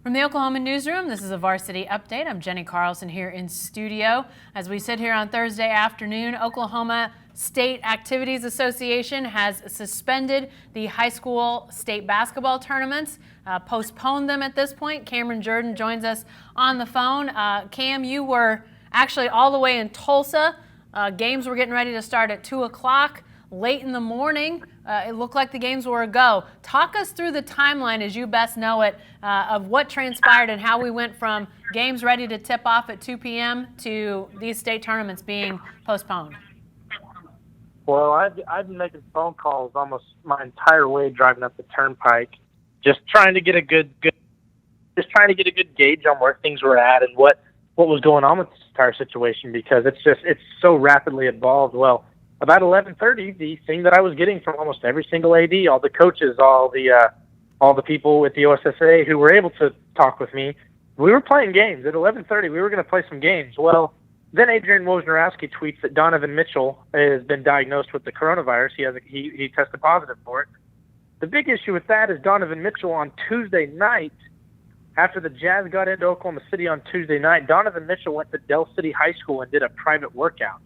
From the Oklahoman newsroom, this is a Varsity Update. I'm Jenni Carlson here in studio. As we sit here on Thursday afternoon, Oklahoma State Activities Association has suspended the high school state basketball tournaments, postponed them at this point. Jourdan joins us on the phone. Cam, you were actually all the way in Tulsa. Games were getting ready to start at 2 o'clock. Late in the morning, it looked like the games were a go. Talk us through the timeline, as you best know it, of what transpired and how we went from games ready to tip off at 2 p.m. to these state tournaments being postponed. Well, I've been making phone calls almost my entire way driving up the turnpike, just trying to get a good gauge on where things were at and what was going on with this entire situation, because it's so rapidly evolved. Well, about 11:30, the thing that I was getting from almost every single AD, all the coaches, all the people with the OSSA who were able to talk with me, we were playing games. At 11:30, we were going to play some games. Well, then Adrian Wojnarowski tweets that Donovan Mitchell has been diagnosed with the coronavirus. He tested positive for it. The big issue with that is Donovan Mitchell on Tuesday night, after the Jazz got into Oklahoma City on Tuesday night, Donovan Mitchell went to Del City High School and did a private workout.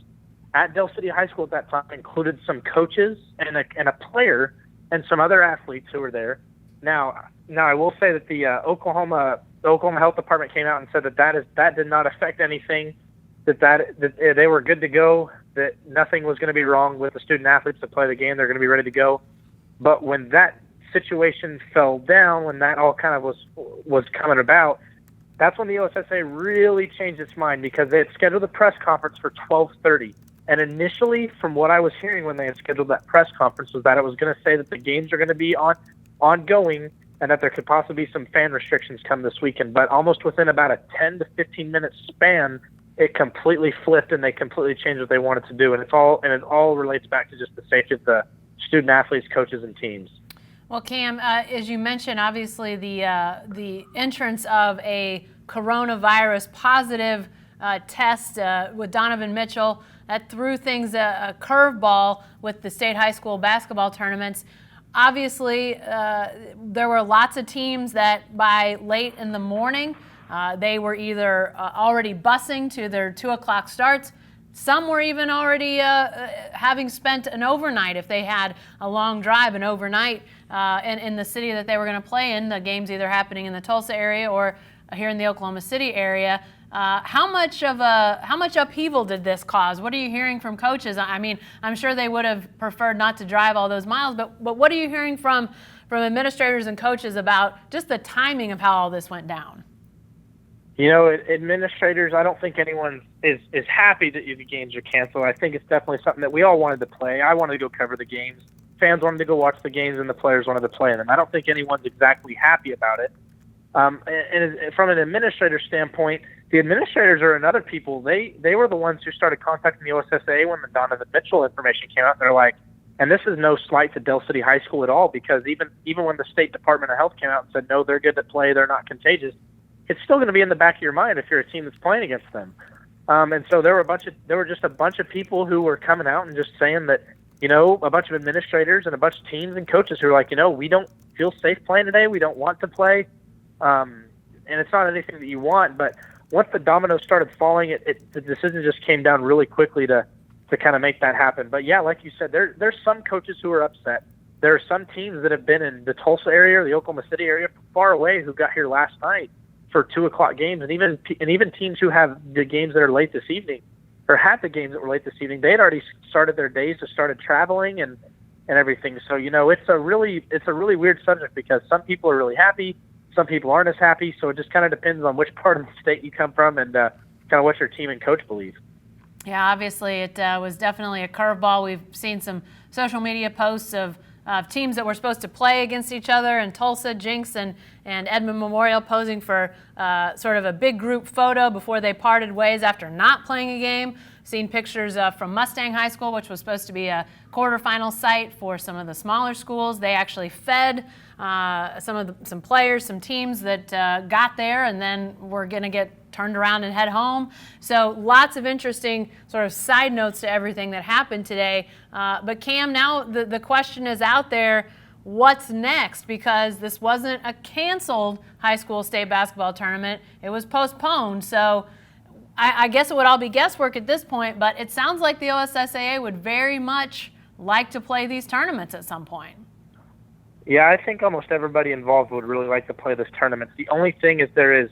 At Del City High School at that time included some coaches and a player and some other athletes who were there. Now I will say that the Oklahoma Health Department came out and said that did not affect anything, that they were good to go, that nothing was going to be wrong with the student athletes that play the game. They're going to be ready to go. But when that situation fell down, when that all kind of was coming about, that's when the OSSA really changed its mind, because they had scheduled a press conference for 12:30. And initially, from what I was hearing when they had scheduled that press conference, was that it was going to say that the games are going to be ongoing and that there could possibly be some fan restrictions come this weekend. But almost within about a 10 to 15-minute span, it completely flipped and they completely changed what they wanted to do. And it all relates back to just the safety of the student athletes, coaches, and teams. Well, Cam, as you mentioned, obviously the entrance of a coronavirus positive test with Donovan Mitchell, that threw things a curveball with the state high school basketball tournaments. Obviously, there were lots of teams that by late in the morning, they were either already busing to their 2 o'clock starts. Some were even already having spent an overnight, if they had a long drive, an overnight in the city that they were going to play in. The games either happening in the Tulsa area or here in the Oklahoma City area. How much upheaval did this cause? What are you hearing from coaches? I mean, I'm sure they would have preferred not to drive all those miles, but what are you hearing from administrators and coaches about just the timing of how all this went down? You know, administrators, I don't think anyone is happy that the games are canceled. I think it's definitely something that we all wanted to play. I wanted to go cover the games. Fans wanted to go watch the games, and the players wanted to play in them. I don't think anyone's exactly happy about it. And from an administrator standpoint, the administrators are another people. They were the ones who started contacting the OSSA when the Donovan Mitchell information came out. They're like, and this is no slight to Del City High School at all, because even when the State Department of Health came out and said, no, they're good to play, they're not contagious, it's still going to be in the back of your mind if you're a team that's playing against them. And so there were just a bunch of people who were coming out and just saying that, you know, a bunch of administrators and a bunch of teams and coaches who are like, you know, we don't feel safe playing today. We don't want to play. And it's not anything that you want, but once the dominoes started falling, the decision just came down really quickly to kind of make that happen. But yeah, like you said, there's some coaches who are upset. There are some teams that have been in the Tulsa area or the Oklahoma City area far away who got here last night for 2 o'clock games, and even teams who have the games that are late this evening, or had the games that were late this evening, they had already started their days, to started traveling and everything. So, you know, it's a really weird subject, because some people are really happy, some people aren't as happy. So it just kind of depends on which part of the state you come from and kind of what your team and coach believe. Yeah, obviously it was definitely a curveball. We've seen some social media posts of teams that were supposed to play against each other in Tulsa, Jinx and Edmond Memorial, posing for sort of a big group photo before they parted ways after not playing a game. Seen pictures from Mustang High School, which was supposed to be a quarterfinal site for some of the smaller schools. They actually fed some players, some teams that got there and then were going to get turned around and head home. So lots of interesting sort of side notes to everything that happened today. But Cam, now the question is out there, what's next, because this wasn't a canceled high school state basketball tournament. It was postponed. So I guess it would all be guesswork at this point, but it sounds like the OSSAA would very much like to play these tournaments at some point. Yeah, I think almost everybody involved would really like to play this tournament. The only thing is there's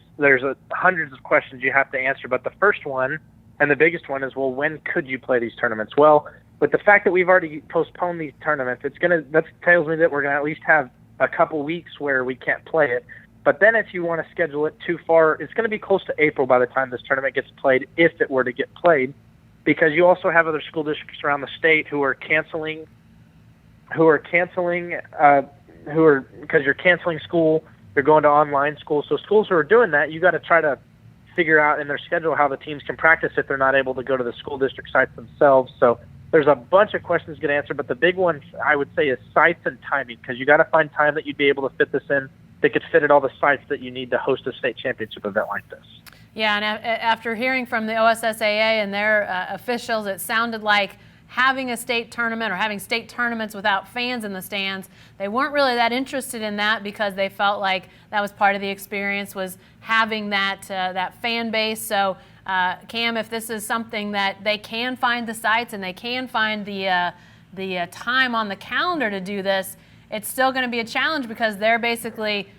hundreds of questions you have to answer, but the first one and the biggest one is, well, when could you play these tournaments? Well, with the fact that we've already postponed these tournaments, that tells me that we're going to at least have a couple weeks where we can't play it. But then if you want to schedule it too far, it's going to be close to April by the time this tournament gets played, if it were to get played, because you also have other school districts around the state who are canceling because you're canceling school, you're going to online school. So schools who are doing that, you got to try to figure out in their schedule how the teams can practice if they're not able to go to the school district sites themselves. So there's a bunch of questions to get answered, but the big one I would say is sites and timing, because you got to find time that you'd be able to fit this in that could fit at all the sites that you need to host a state championship event like this. Yeah, and after hearing from the OSSAA and their officials, it sounded like having a state tournament or having state tournaments without fans in the stands, they weren't really that interested in that, because they felt like that was part of the experience, was having that fan base. So Cam, if this is something that they can find the sites and they can find the time on the calendar to do this, it's still going to be a challenge, because they're basically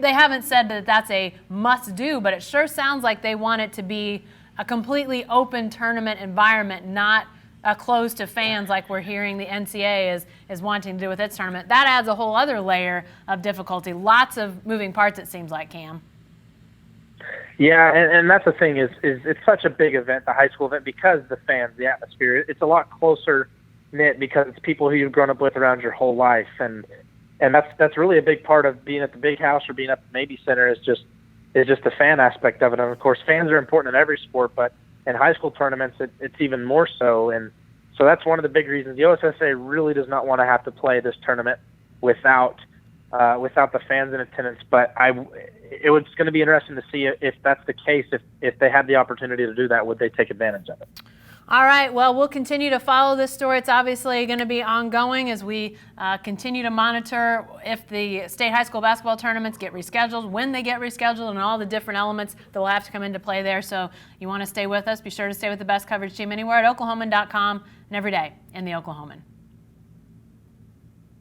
they haven't said that that's a must do, but it sure sounds like they want it to be a completely open tournament environment, not closed to fans like we're hearing the NCAA is wanting to do with its tournament. That adds a whole other layer of difficulty. Lots of moving parts, it seems like, Cam. Yeah, and that's the thing is it's such a big event, the high school event, because the fans, the atmosphere, it's a lot closer knit because it's people who you've grown up with around your whole life, and that's really a big part of being at the big house or being at the Navy Center is just the fan aspect of it. And of course, fans are important in every sport, but in high school tournaments, it's even more so. And so that's one of the big reasons the OSSA really does not want to have to play this tournament without the fans in attendance. But it's going to be interesting to see if that's the case. If they had the opportunity to do that, would they take advantage of it? All right, well, we'll continue to follow this story. It's obviously going to be ongoing as we continue to monitor if the state high school basketball tournaments get rescheduled, when they get rescheduled, and all the different elements that will have to come into play there. So you want to stay with us, be sure to stay with the best coverage team anywhere at Oklahoman.com and every day in the Oklahoman.